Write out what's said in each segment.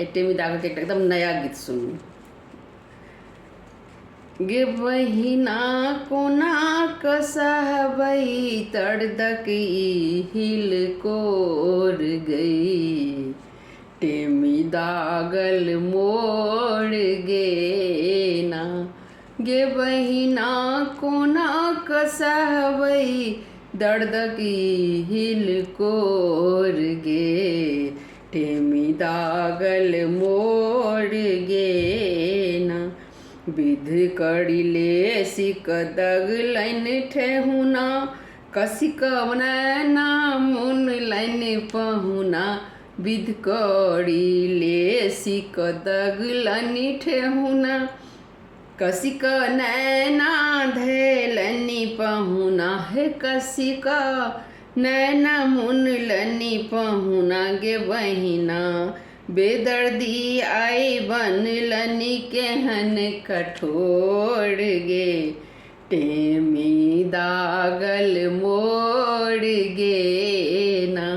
टेमी दागल के एकदम नया गीत सुनू। गे बहिना कोना कसहबई तड़दकी हिल कोर गई, टेमी दागल मोड़ गे ना। गे बहिना कोना कसहबई दर्दकी हिल कोर गे, टेमी दागल मोड़ गे ना। विध कड़िले सिक दगलन ठेहुना, कसिक नैना मुन लाइन पहुना। विध कड़िले सिक दगलन ठेहुना, कसिक नैना धेलनी पहुना। हे कसिक नैना मुन लनी पहुना। गे बहिना बेदर्दी आई बनलनी केहन कठोर गे, टेमी दागल मोड़ गे ना।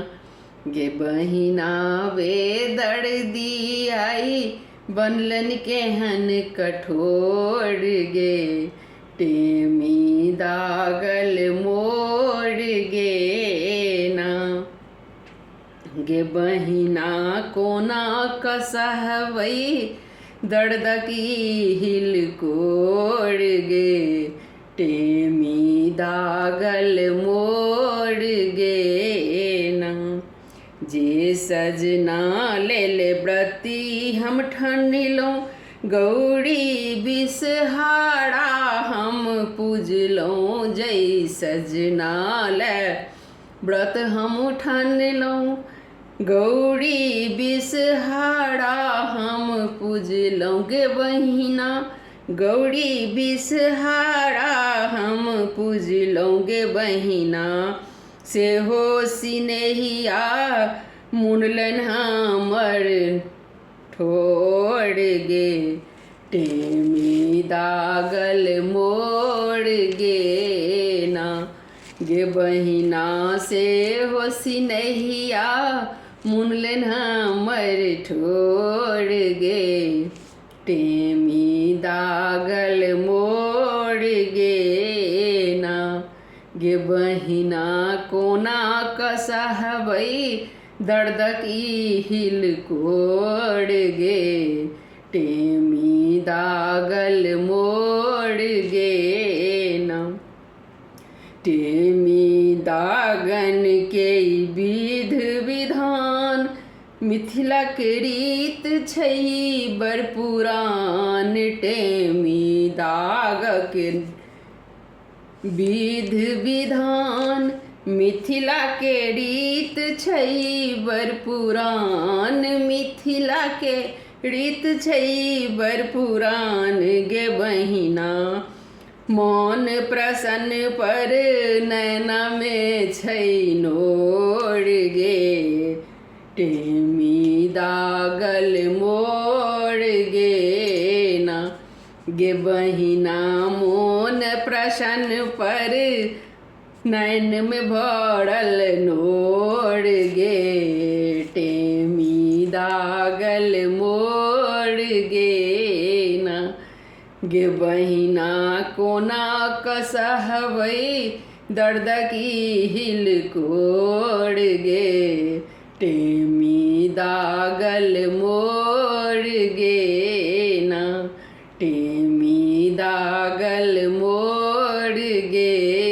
गे बहिना बेदर्दी आई बनलन केहन कठोर गे, टेमी दागल मोड़ गे ना। गे बहिना कोना कसहबई दर्दकी हिल कोर गे, टेमी दागल मोड़ गे ना। जे सजना ले ले व्रती हम ठनिलो, गौरी बिसहारा हम पूजलो। जय सजना ले व्रत हम ठानिलो, गौरी बिसहारा हम पूजलो। गे बहिना गौरी बिसहारा हम पूजलो। गे बहिना से हो सिनेहिया मुनलन हमर ठोड़ गे, टेमी दागल मोड़ गे ना। गे बहिना से हो सिनेहिया मुनलन हमर ठोड़ गे, टेमी दागल मोड़ गे ना। गे बहिना कोना कसहबई दर्दकी हिल कोड़ गे, टेमी दागल मोड़ गे ना। टेमी दागन के विध विधान मिथिला के रीत छै बड़ पुरान। टेमी दाग के विध विधान मिथिला के रीत छै बड़ पुरान। मिथिला के रीत छै बड़ पुरान। गे बहिना मन प्रसन्न पर नैना में छै नोर गे, टेमी दागल मोड़ गे ना। गे बहिना मोन प्रसन्न पर नैन में भरल नोर गे, टेमी दागल मोड़ गे ना। गे बहिना कोना कसहबई दर्दकी हिल कोड़ गे, टेमी दागल मोड़ गे ना। टेमी दागल मोड़ गे।